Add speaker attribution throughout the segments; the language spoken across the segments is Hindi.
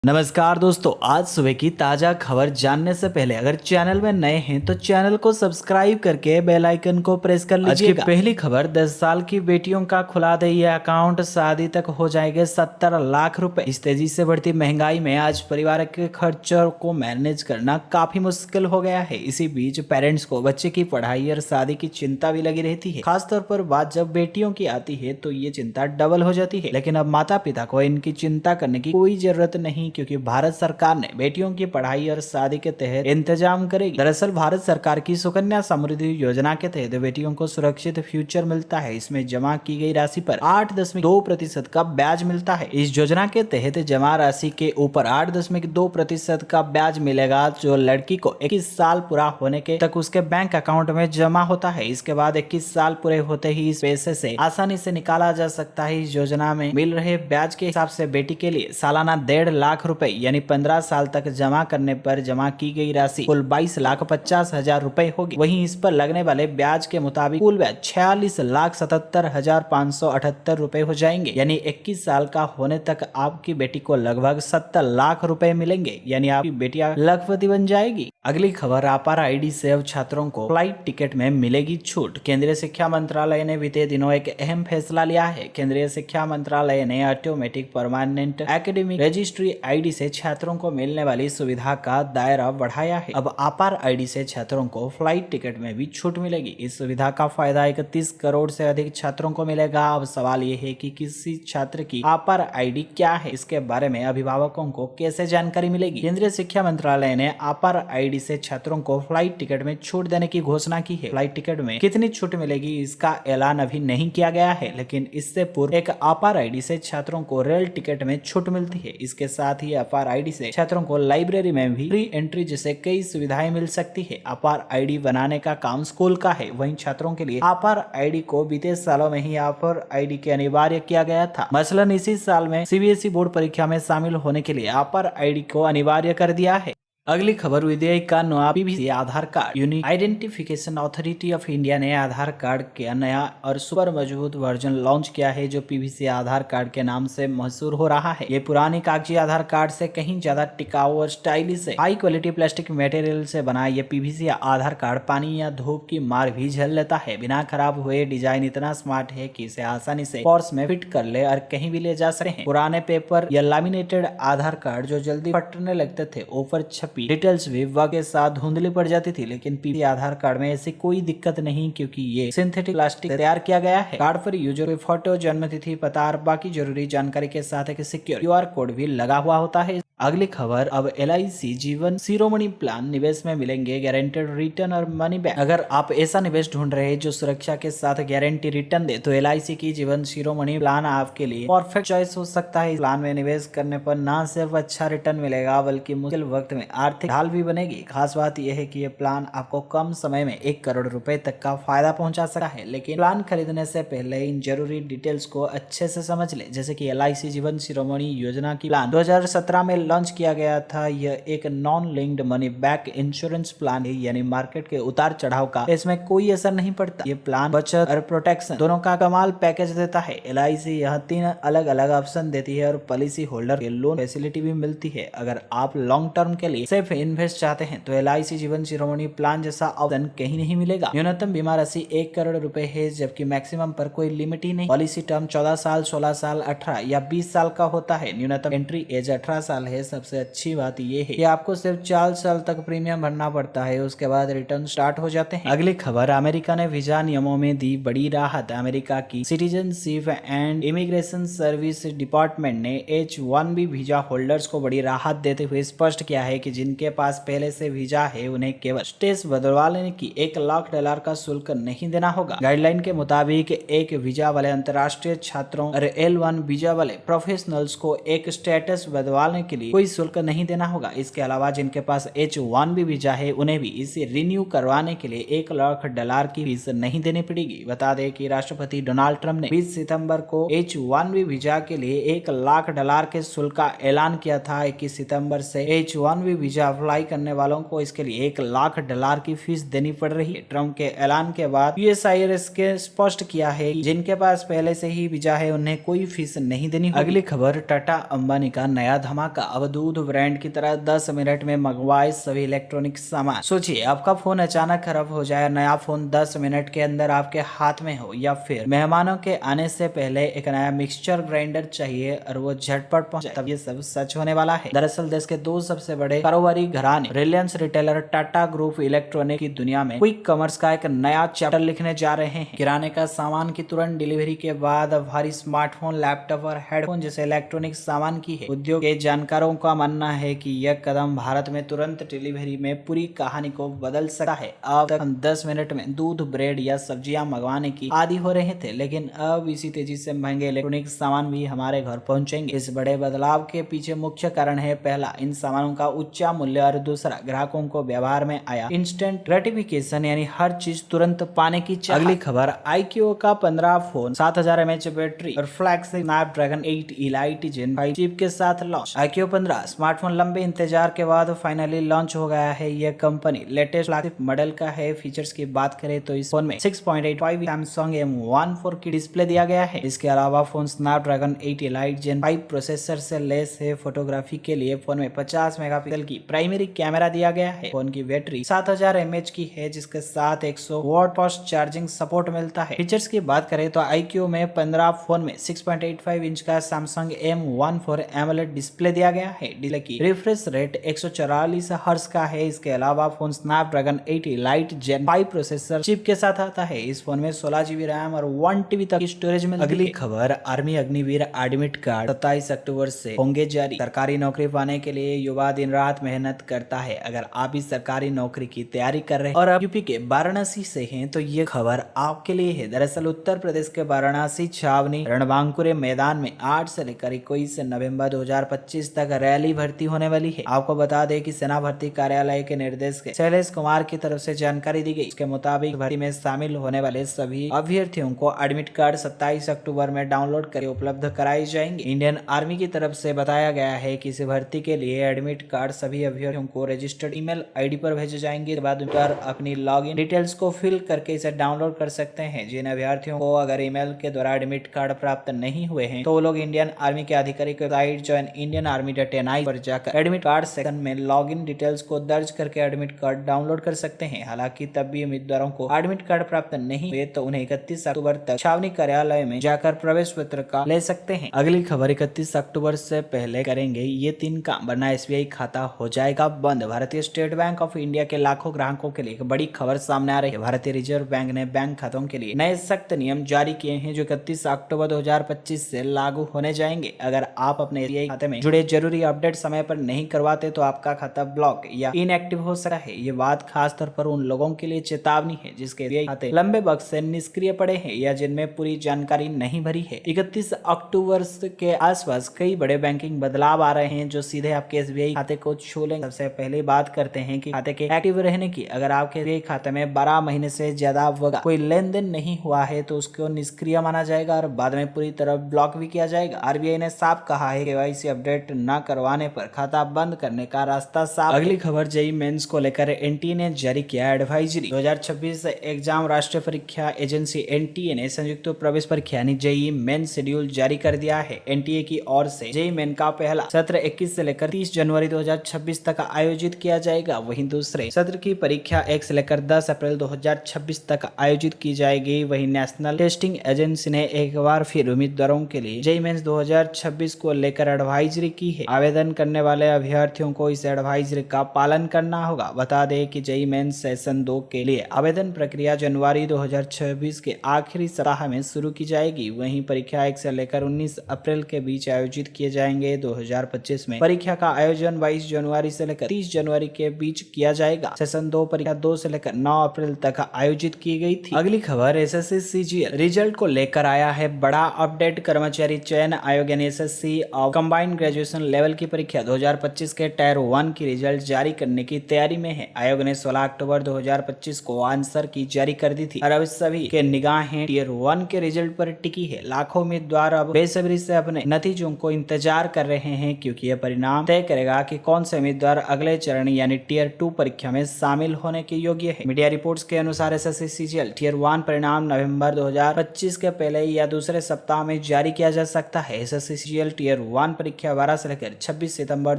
Speaker 1: नमस्कार दोस्तों, आज सुबह की ताजा खबर जानने से पहले अगर चैनल में नए हैं तो चैनल को सब्सक्राइब करके बेल आइकन को प्रेस कर लीजिएगा। आज की पहली खबर, 10 साल की बेटियों का खुला दे ये अकाउंट, शादी तक हो जाएंगे 70 लाख रुपए। इस तेजी से बढ़ती महंगाई में आज परिवार के खर्चों को मैनेज करना काफी मुश्किल हो गया है। इसी बीच पेरेंट्स को बच्चे की पढ़ाई और शादी की चिंता भी लगी रहती है। खासतौर पर बात जब बेटियों की आती है तो ये चिंता डबल हो जाती है। लेकिन अब माता पिता को इनकी चिंता करने की कोई जरूरत नहीं, क्योंकि भारत सरकार ने बेटियों की पढ़ाई और शादी के तहत इंतजाम करेगी। दरअसल भारत सरकार की सुकन्या समृद्धि योजना के तहत बेटियों को सुरक्षित फ्यूचर मिलता है। इसमें जमा की गई राशि पर 8.2% का ब्याज मिलता है। इस योजना के तहत जमा राशि के ऊपर 8.2% का ब्याज मिलेगा, जो लड़की को 21 साल पूरा होने के तक उसके बैंक अकाउंट में जमा होता है। इसके बाद 21 साल पूरे होते ही इस पैसे से आसानी से निकाला जा सकता है। इस योजना में मिल रहे ब्याज के हिसाब से बेटी के लिए सालाना 1.5 लाख रुपए यानी 15 साल तक जमा करने पर जमा की गई राशि कुल 22,50,000 रुपए होगी। वहीं इस पर लगने वाले ब्याज के मुताबिक कुल ब्याज 46,77,578 रुपए हो जाएंगे। यानी 21 साल का होने तक आपकी बेटी को लगभग 70 लाख रुपए मिलेंगे, यानी आपकी बेटियां लखपति बन जाएगी। अगली खबर, अपार आईडी से अब छात्रों को फ्लाइट टिकट में मिलेगी छूट। केंद्रीय शिक्षा मंत्रालय ने बीते दिनों एक अहम फैसला लिया है। केंद्रीय शिक्षा मंत्रालय ने automatic permanent academic registry ID से छात्रों को मिलने वाली सुविधा का दायरा बढ़ाया है। अब अपार आईडी से छात्रों को फ्लाइट टिकट में भी छूट मिलेगी। इस सुविधा का फायदा 31 करोड़ से अधिक छात्रों को मिलेगा। अब सवाल ये है कि किसी छात्र की अपार आईडी क्या है, इसके बारे में अभिभावकों को कैसे जानकारी मिलेगी। केंद्रीय शिक्षा मंत्रालय ने अपार आईडी से छात्रों को फ्लाइट टिकट में छूट देने की घोषणा की है। फ्लाइट टिकट में कितनी छूट मिलेगी इसका ऐलान अभी नहीं किया गया है, लेकिन इससे पूर्व एक अपार आईडी से छात्रों को रेल टिकट में छूट मिलती है। इसके साथ ही अपार आईडी से छात्रों को लाइब्रेरी में भी फ्री एंट्री जैसे कई सुविधाएं मिल सकती है। अपार आईडी बनाने का काम स्कूल का है। वहीं छात्रों के लिए अपार आईडी को बीते सालों में ही अपार आईडी के अनिवार्य किया गया था। मसलन इसी साल में सीबीएसई बोर्ड परीक्षा में शामिल होने के लिए अपार आईडी को अनिवार्य कर दिया है। अगली खबर, विधेयक का नया PVC Aadhaar card. Unique identification authority of India ने आधार कार्ड के नया और सुपर मजबूत वर्जन लॉन्च किया है, जो पीवीसी आधार कार्ड के नाम से मशहूर हो रहा है। ये पुराने कागजी आधार कार्ड से कहीं ज्यादा टिकाऊ और स्टाइलिश है। हाई क्वालिटी प्लास्टिक मटेरियल से बना ये पीवीसी आधार कार्ड पानी या धूप की मार भी झेल लेता है। बिना खराब हुए डिजाइन इतना स्मार्ट है कि इसे आसानी से पर्स में फिट कर ले और कहीं भी ले जा सकते हैं। पुराने पेपर या लैमिनेटेड आधार कार्ड जो जल्दी फटने लगते थे, ऊपर छपी डिटेल्स भी वक्त के साथ धुंधली पड़ जाती थी। लेकिन पीवीसी आधार कार्ड में ऐसी कोई दिक्कत नहीं, क्योंकि ये सिंथेटिक प्लास्टिक तैयार किया गया है। कार्ड पर यूजर की फोटो, जन्म तिथि, पता और बाकी जरूरी जानकारी के साथ एक सिक्योर क्यूआर कोड भी लगा हुआ होता है। अगली खबर, अब एलआईसी जीवन शिरोमणि प्लान निवेश में मिलेंगे गारंटेड रिटर्न और मनी बैक। अगर आप ऐसा निवेश ढूंढ रहे हैं जो सुरक्षा के साथ गारंटी रिटर्न दे, तो एलआईसी की जीवन शिरोमणि प्लान आपके लिए परफेक्ट चॉइस हो सकता है। इस प्लान में निवेश करने पर न सिर्फ अच्छा रिटर्न मिलेगा, बल्कि मुश्किल वक्त में आर्थिक ढाल भी बनेगी। खास बात यह है कि ये प्लान आपको कम समय में 1 करोड़ रुपए तक का फायदा पहुंचा सकता है। लेकिन प्लान खरीदने से पहले इन जरूरी डिटेल्स को अच्छे से समझ ले, जैसे कि एलआईसी जीवन शिरोमणि योजना की प्लान 2017 में लॉन्च किया गया था। यह एक non linked money back insurance plan है, यानी मार्केट के उतार चढ़ाव का इसमें कोई असर नहीं पड़ता। ये प्लान बचत और प्रोटेक्शन दोनों का कमाल पैकेज देता है। एलआईसी यह 3 अलग अलग ऑप्शन देती है और पॉलिसी होल्डर के लोन फैसिलिटी भी मिलती है। अगर आप लॉन्ग टर्म के लिए सिर्फ इन्वेस्ट चाहते हैं तो एलआईसी जीवन शिरोमणि प्लान जैसा ऑप्शन कहीं नहीं मिलेगा। न्यूनतम बीमा राशि 1 करोड़ रुपए है, जबकि मैक्सिमम पर कोई लिमिट ही नहीं। पॉलिसी टर्म 14 साल, 16 साल, 18 या 20 साल का होता है। न्यूनतम एंट्री एज 18 साल है। सबसे अच्छी बात यह है कि आपको सिर्फ 4 साल तक प्रीमियम भरना पड़ता है, उसके बाद रिटर्न स्टार्ट हो जाते हैं। अगली खबर, अमेरिका ने वीजा नियमों में दी बड़ी राहत। अमेरिका की citizenship and immigration service department ने H-1B वीजा होल्डर्स को बड़ी राहत देते हुए स्पष्ट किया है कि जिनके पास पहले से वीजा है उन्हें केवल स्टेटस बदलवाने की $1 लाख का शुल्क नहीं देना होगा। गाइडलाइन के मुताबिक एक वीजा वाले अंतर्राष्ट्रीय छात्रों और L1 वीजा वाले प्रोफेशनल्स को एक स्टेटस बदलवाने के लिए कोई शुल्क नहीं देना होगा। इसके अलावा जिनके पास H-1B वीजा है उन्हें भी इसे रिन्यू करवाने के लिए $1 लाख की फीस नहीं देनी पड़ेगी। बता दें कि राष्ट्रपति डोनाल्ड ट्रंप ने 20 सितंबर को H-1B वीजा के लिए $1 लाख के शुल्क का ऐलान किया था। 21 सितंबर से H-1B वीजा अप्लाई करने वालों को इसके लिए $1 लाख की फीस देनी पड़ रही है। ट्रंप के ऐलान के बाद यूएसआईआरएस के स्पष्ट किया है कि जिनके पास पहले से ही वीजा है उन्हें कोई फीस नहीं देनी होगी। अगली खबर, टाटा अंबानी का नया धमाका। अब दूध ब्रांड की तरह 10 मिनट में मंगवाए सभी इलेक्ट्रॉनिक सामान। सोचिए आपका फोन अचानक खराब हो जाए, नया फोन 10 मिनट के अंदर आपके हाथ में हो, या फिर मेहमानों के आने से पहले एक नया मिक्सचर ग्राइंडर चाहिए और वो झटपट पहुंचे, तब ये सब सच होने वाला है। दरअसल देश के दो सबसे बड़े कारोबारी घराने Reliance retailer Tata group electronic की दुनिया में क्विक कॉमर्स का एक नया चैप्टर लिखने जा रहे हैं। किराने का सामान की तुरंत डिलीवरी के बाद भारी स्मार्टफोन, लैपटॉप और हेडफोन जैसे इलेक्ट्रॉनिक सामान की है। उद्योग के जानकारों का मानना है कि यह कदम भारत में तुरंत डिलीवरी में पूरी कहानी को बदल सकता है। अब तक हम 10 मिनट में दूध, ब्रेड या सब्जियां मंगवाने की आदी हो रहे थे, लेकिन अब इसी तेजी से महंगे इलेक्ट्रॉनिक सामान भी हमारे घर पहुंचेंगे। इस बड़े बदलाव के पीछे मुख्य कारण है, पहला, इन सामानों का उच्च मूल्य और दूसरा, ग्राहकों को व्यवहार में आया इंस्टेंट ग्रेटिफिकेशन, यानी हर चीज तुरंत पाने की चाहत। अगली खबर, iQOO का 15 फोन 7000 mAh बैटरी और फ्लैगशिप स्नैपड्रैगन 8 इलाइट जेन 5 चिप के साथ लॉन्च। iQOO 15 स्मार्टफोन लंबे इंतजार के बाद फाइनली लॉन्च हो गया है। यह कंपनी लेटेस्ट फ्लैगशिप मॉडल का है। फीचर्स की बात करें तो इस फोन में 6.85 सैमसंग M14 की डिस्प्ले दिया गया है। इसके अलावा फोन स्नैपड्रैगन 8 इलाइट जेन 5 प्रोसेसर से लेस है। फोटोग्राफी के लिए फोन में 50 मेगापिक्सल की प्राइमरी कैमरा दिया गया है। फोन की बैटरी 7000 mAh की है, जिसके साथ 100 वॉट फास्ट चार्जिंग सपोर्ट मिलता है। फीचर्स की बात करें तो iQOO में 15 फोन में 6.85 इंच का सैमसंग M14 AMOLED डिस्प्ले दिया गया है। डिस्प्ले की रिफ्रेश रेट 144 हर्ट्ज का है। इसके अलावा फोन स्नैपड्रैगन 8 इलाइट जेन 5 प्रोसेसर चिप के साथ आता है। इस फोन में 16 GB रैम और 1 TB तक की स्टोरेज मिलती है। अगली खबर, आर्मी अग्निवीर एडमिट कार्ड 27 अक्टूबर से होंगे जारी। सरकारी नौकरी पाने के लिए युवा दिन रात मेहनत करता है। अगर आप भी सरकारी नौकरी की तैयारी कर रहे हैं और आप यूपी के वाराणसी से हैं तो ये खबर आपके लिए है। दरअसल उत्तर प्रदेश के वाराणसी छावनी रणबांकुरे मैदान में 8 से लेकर 21 नवंबर 2025 तक रैली भर्ती होने वाली है। आपको बता दें कि सेना भर्ती कार्यालय के निर्देशक शैलेश कुमार की तरफ से जानकारी दी गई। इसके मुताबिक भर्ती में शामिल होने वाले सभी अभ्यर्थियों को एडमिट कार्ड 27 अक्टूबर में डाउनलोड करके उपलब्ध कराई जाएंगे। इंडियन आर्मी की तरफ से बताया गया है कि इस भर्ती के लिए एडमिट कार्ड सभी अभ्यर्थियों को रजिस्टर्ड ईमेल आईडी पर भेजे जाएंगे। इसके बाद उनका अपनी लॉगिन डिटेल्स को फिल करके इसे डाउनलोड कर सकते हैं। जिन अभ्यर्थियों को अगर ईमेल के द्वारा एडमिट कार्ड प्राप्त नहीं हुए हैं तो वो लोग इंडियन आर्मी के आधिकारिक वेबसाइट ज्वाइन इंडियन आर्मी.in पर जाकर एडमिट कार्ड सेक्शन में लॉगिन डिटेल्स को दर्ज करके एडमिट कार्ड डाउनलोड कर सकते हैं। हालांकि तब भी उम्मीदवारों को एडमिट कार्ड प्राप्त नहीं हुए तो उन्हें 31 अक्टूबर तक छावनी कार्यालय में जाकर प्रवेश पत्र का ले सकते हैं। अगली खबर, 31 अक्टूबर से पहले करेंगे ये 3 काम, वरना SBI खाता हो जाएगा बंद। भारतीय स्टेट बैंक ऑफ इंडिया के लाखों ग्राहकों के लिए एक बड़ी खबर सामने आ रही है। भारतीय रिजर्व बैंक ने बैंक खातों के लिए नए सख्त नियम जारी किए हैं जो 31 अक्टूबर 2025 से लागू होने जाएंगे। अगर आप अपने SBI खाते में जुड़े जरूरी अपडेट समय पर नहीं करवाते तो आपका खाता ब्लॉक या इनएक्टिव हो सकता है। ये बात खास तौर पर उन लोगों के लिए चेतावनी है जिसके SBI खाते लंबे वक्त से निष्क्रिय पड़े हैं या जिनमें पूरी जानकारी नहीं भरी है। 31 अक्टूबर के आसपास कई बड़े बैंकिंग बदलाव आ रहे हैं जो सीधे आपके SBI खाते को छू लेंगे। सबसे पहले बात करते हैं कि खाते के एक्टिव रहने की। अगर आपके SBI खाते में 12 महीने से ज्यादा कोई लेन देन नहीं हुआ है तो उसको निष्क्रिय माना जाएगा और बाद में पूरी तरह ब्लॉक भी किया जाएगा। RBI ने साफ कहा है कि KYC अपडेट न करवाने पर खाता बंद करने का रास्ता साफ। अगली खबर, जेईई मेंस को लेकर NTA ने जारी किया एडवाइजरी। 2026 एग्जाम राष्ट्रीय परीक्षा एजेंसी NTA ने संयुक्त प्रवेश परीक्षा यानी जेईई मेन शेड्यूल जारी कर दिया है। NTA की ओर से जेईई मेन का पहला सत्र 21 से लेकर 30 जनवरी 2026 तक आयोजित किया जाएगा। वहीं दूसरे सत्र की परीक्षा 1 से लेकर 10 अप्रैल 2026 तक आयोजित की जाएगी। वहीं नेशनल टेस्टिंग एजेंसी ने एक बार फिर उम्मीदवारों के लिए जेईई मेंस 2026 को लेकर एडवाइजरी की है। आवेदन करने वाले अभ्यर्थियों को इस एडवाइजरी का पालन करना होगा। बता दें कि जेईई मेंस सेशन 2 के लिए आवेदन प्रक्रिया जनवरी 2026 के आखिरी सप्ताह में शुरू की जाएगी। वहीं परीक्षा 1 से लेकर 19 अप्रैल के बीच आयोजित किए जाएंगे। 2025 में परीक्षा का आयोजन 22 जनवरी से लेकर 30 जनवरी के बीच किया जाएगा। सेशन 2 परीक्षा 2 से लेकर 9 अप्रैल तक आयोजित की गई थी। अगली खबर, SSC CGL रिजल्ट को लेकर आया है बड़ा अपडेट। कर्मचारी चयन आयोग यानी SSC और कंबाइंड ग्रेजुएशन लेवल की परीक्षा 2025 के टायर 1 की रिजल्ट जारी करने की तैयारी में है। आयोग ने 16 अक्टूबर 2025 को आंसर की जारी कर दी थी और अब सभी के निगाहें टियर 1 के रिजल्ट पर टिकी है। लाखों उम्मीदवार अब बेसब्री से अपने नतीजों को इंतजार कर रहे हैं क्योंकि यह परिणाम तय करेगा कि कौन से उम्मीदवार अगले चरण यानी टियर 2 परीक्षा में शामिल होने के योग्य है। मीडिया रिपोर्ट्स के अनुसार SSC CGL टियर 1 परिणाम नवंबर 2025 के पहले या दूसरे सप्ताह में जारी किया जा सकता है। SSC CGL टियर 1 परीक्षा 12 से बढ़कर 26 सितंबर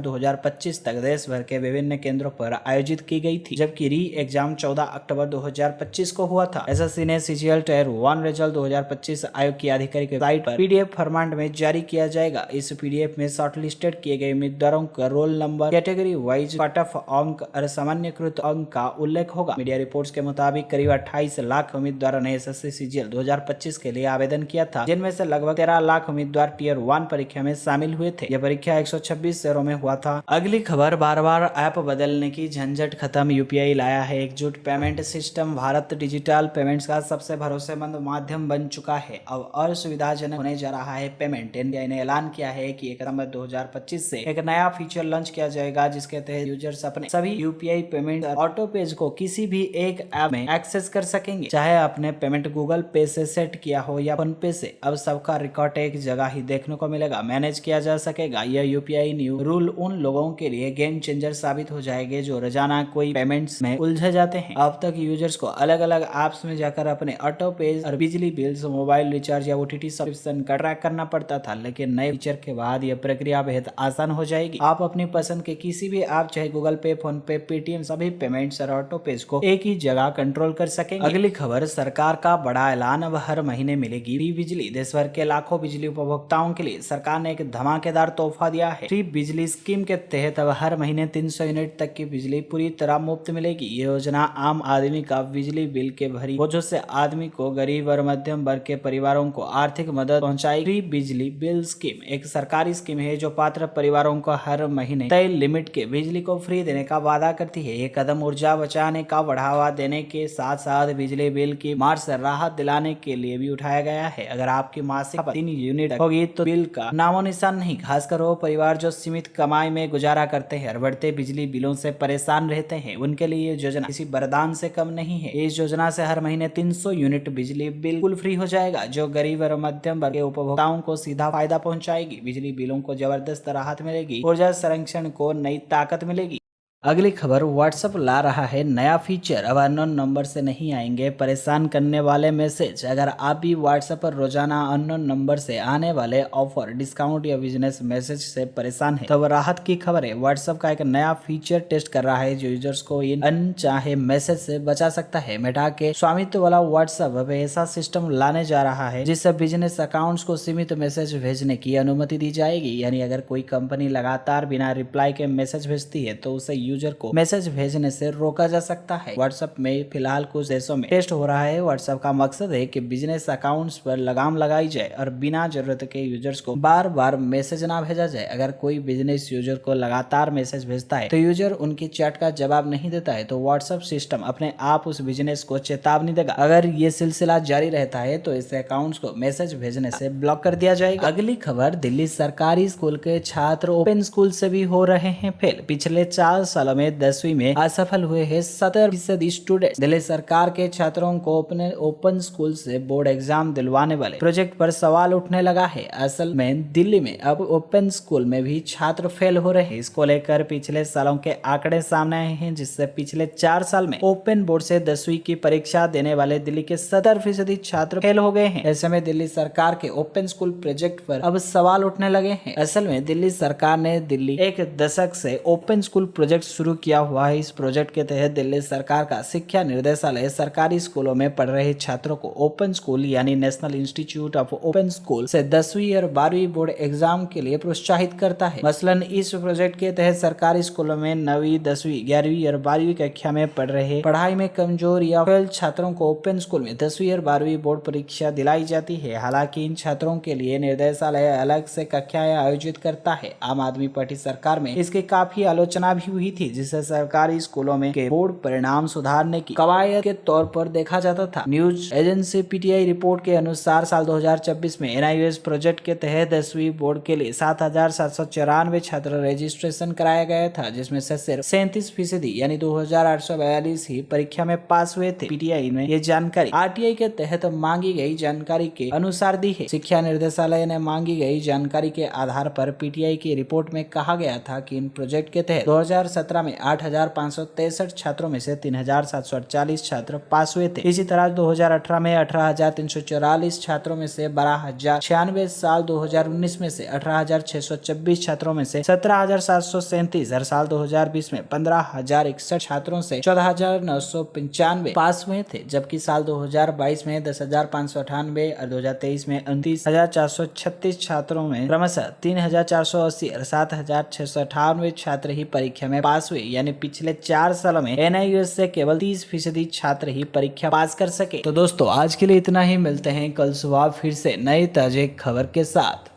Speaker 1: 2025 तक देश भर के विभिन्न केंद्रों पर आयोजित की गई थी, जबकि री एग्जाम 14 अक्टूबर 2025 को हुआ था। एसएससी ने सीजीएल टायर 1 रिजल्ट 2025 आयोग की आधिकारिक वेबसाइट पर पीडीएफ फॉर्मेट में जारी किया जाएगा। इस पीडीएफ में शॉर्टलिस्टेड किए गए उम्मीदवारों का roll number, category wise cut off अंक और सामान्यकृत अंक का उल्लेख होगा। मीडिया रिपोर्ट्स के मुताबिक करीब 28 लाख उम्मीदवारों ने एसएससी सीजीएल 2025 के लिए आवेदन किया था, जिनमें से लगभग 13 लाख उम्मीदवार टियर 1 परीक्षा में शामिल हुए थे। यह परीक्षा 126 शहरों में हुआ था। अगली खबर, बार-बार ऐप बदलने की झंझट खत्म, यूपीआई लाया है एकजुट payment system. Bharat digital payments का सबसे भरोसेमंद माध्यम बन चुका है। अब और सुविधाजनक होने जा रहा है पेमेंट। एनबीआई ने ऐलान किया है कि 1 सितंबर 2025 से एक नया फीचर लॉन्च किया जाएगा, जिसके तहत यूजर्स अपने सभी यूपीआई पेमेंट ऑटो पेज को किसी भी एक ऐप में एक्सेस कर सकेंगे, चाहे आपने पेमेंट गूगल पे से सेट किया हो या फोन पे से। अब सबका रिकॉर्ड एक जगह ही देखने को मिलेगा, मैनेज किया जा सकेगा। यह यूपीआई न्यू रूल उन लोगों के लिए गेम चेंजर साबित हो जाएंगे जो रोजाना कोई पेमेंट्स में उलझे जाते हैं। अब तक यूजर्स को अलग अलग ऐप्स में जाकर अपने ऑटो पेज और बिजली बिल्स, मोबाइल रिचार्ज या ओटीटी सब्सक्रिप्शन का ट्रैक करना पड़ता था, लेकिन नए फीचर के बाद यह प्रक्रिया बेहद आसान हो जाएगी। आप अपनी पसंद के किसी भी ऐप, चाहे गूगल पे, फोन पे, पेटीएम, सभी पेमेंट्स और ऑटो पेज को एक ही जगह कंट्रोल कर सकेंगे। अगली खबर, सरकार का बड़ा ऐलान, अब हर महीने मिलेगी फ्री बिजली। देश भर के लाखों बिजली उपभोक्ताओं के लिए सरकार ने एक धमाकेदार तोहफा दिया है। फ्री बिजली स्कीम के तहत अब हर महीने 300 यूनिट तक की बिजली पूरी तरह मुफ्त मिलेगी। ये योजना आम आदमी का बिजली बिल के भरी बोझों से आदमी को, गरीब और मध्यम वर्ग के परिवारों को आर्थिक मदद पहुंचाएगी। फ्री बिजली बिल स्कीम एक सरकारी स्कीम है जो पात्र परिवारों को हर महीने तय लिमिट के बिजली को फ्री देने का वादा करती है। ये कदम ऊर्जा बचाने का बढ़ावा देने के साथ साथ बिजली बिल की मार से राहत दिलाने के लिए भी उठाया गया है। अगर आपकी मासिक 3 यूनिट होगी तो बिल का नामो निशान नहीं, खासकर वो परिवार जो सीमित कमाई में गुजारा करते हैं और बढ़ते बिजली बिलों से परेशान रहते हैं, उनके लिए ये योजना किसी वरदान से कम नहीं है। इस योजना से हर महीने 300 यूनिट बिजली बिल्कुल फ्री हो जाएगा, जो गरीब और मध्यम वर्ग के उपभोक्ताओं को सीधा फायदा पहुंचाएगी। बिजली बिलों को जबरदस्त राहत मिलेगी, ऊर्जा संरक्षण को नई ताकत मिलेगी। अगली खबर, व्हाट्सएप ला रहा है नया फीचर, अब अननोन नंबर से नहीं आएंगे परेशान करने वाले मैसेज। अगर आप भी व्हाट्सएप पर रोजाना अननोन नंबर से आने वाले ऑफर, डिस्काउंट या बिजनेस मैसेज से परेशान है, तो राहत की खबर है। व्हाट्सएप का एक नया फीचर टेस्ट कर रहा है जो यूजर्स को इन अनचाहे मैसेज से बचा सकता है। मेटा के स्वामित्व वाला व्हाट्सएप अब ऐसा सिस्टम लाने जा रहा है जिससे बिजनेस अकाउंट्स को सीमित मैसेज भेजने की अनुमति दी जाएगी। यानी अगर कोई कंपनी लगातार बिना रिप्लाई के मैसेज भेजती है तो उसे यूजर को मैसेज भेजने से रोका जा सकता है। व्हाट्सएप में फिलहाल कुछ देशों में टेस्ट हो रहा है। व्हाट्सएप का मकसद है कि बिजनेस अकाउंट्स पर लगाम लगाई जाए और बिना जरूरत के यूजर्स को बार बार मैसेज ना भेजा जाए। अगर कोई बिजनेस यूजर को लगातार मैसेज भेजता है तो यूजर उनकी चैट का जवाब नहीं देता है तो व्हाट्सएप सिस्टम अपने आप उस बिजनेस को चेतावनी देगा। अगर ये सिलसिला जारी रहता है तो इस अकाउंट्स को मैसेज भेजने से ब्लॉक कर दिया जाएगा। अगली खबर, दिल्ली सरकारी स्कूल के छात्र ओपन स्कूल से भी हो रहे हैं फेल। पिछले 4 सालों में 10वीं में असफल हुए हैं 70% स्टूडेंट। दिल्ली सरकार के छात्रों को अपने ओपन स्कूल से बोर्ड एग्जाम दिलवाने वाले प्रोजेक्ट पर सवाल उठने लगा है। असल में दिल्ली में अब ओपन स्कूल में भी छात्र फेल हो रहे हैं। इसको लेकर पिछले सालों के आंकड़े सामने आए हैं, जिससे पिछले 4 साल में ओपन बोर्ड से 10वीं की परीक्षा देने वाले दिल्ली के 70% छात्र फेल हो गए हैं। ऐसे में दिल्ली सरकार के ओपन स्कूल प्रोजेक्ट पर अब सवाल उठने लगे हैं। असल में दिल्ली सरकार ने दिल्ली एक दशक से ओपन स्कूल प्रोजेक्ट शुरू किया हुआ है। इस प्रोजेक्ट के तहत दिल्ली सरकार का शिक्षा निर्देशालय सरकारी स्कूलों में पढ़ रहे छात्रों को ओपन स्कूल यानी national institute of open school से 10वीं और 12वीं बोर्ड एग्जाम के लिए प्रोत्साहित करता है। मसलन इस प्रोजेक्ट के तहत सरकारी स्कूलों में 9वीं, 10वीं, 11वीं और 12वीं कक्षा में पढ़ रहे पढ़ाई में कमजोर या फेल छात्रों को ओपन स्कूल में 10वीं और 12वीं बोर्ड परीक्षा दिलाई जाती है। हालांकि इन छात्रों के लिए निर्देशालय अलग से कक्षाएं आयोजित करता है। आम आदमी पार्टी सरकार में इसकी काफी आलोचना भी हुई थी, जिसे सरकारी स्कूलों में के बोर्ड परिणाम सुधारने की कवायद के तौर पर देखा जाता था। न्यूज एजेंसी पीटीआई रिपोर्ट के अनुसार साल 2024 में एनआईओएस प्रोजेक्ट के तहत 10वीं बोर्ड के लिए 7,794 छात्र रजिस्ट्रेशन कराया गया था, जिसमें से सिर्फ 37% यानी 2,842 ही परीक्षा में पास हुए थे। पीटीआई ने ये जानकारी आरटीआई के तहत मांगी गई जानकारी के अनुसार दी है। शिक्षा निर्देशालय ने मांगी गई जानकारी के आधार पर पीटीआई की रिपोर्ट में कहा गया था कि इन प्रोजेक्ट के तहत 2017 2017 में 8,563 छात्रों में से 3,748 छात्र पास हुए थे। इसी तरह 2018 में 18,344 छात्रों में से 12,096, साल 2019 में से 18,626 छात्रों में से 17,737 और साल 2020 में 15,061 छात्रों से 14,995 पास हुए थे, जबकि साल 2022 में 10,598 और 2023 में 29,436 छात्रों में क्रमशः 3,480 और 7,698 छात्र ही परीक्षा में पास हुए। यानी पिछले 4 सालों में NIOS से केवल 30% छात्र ही परीक्षा पास कर सके। तो दोस्तों आज के लिए इतना ही, मिलते हैं कल सुबह फिर से नई ताजे खबर के साथ।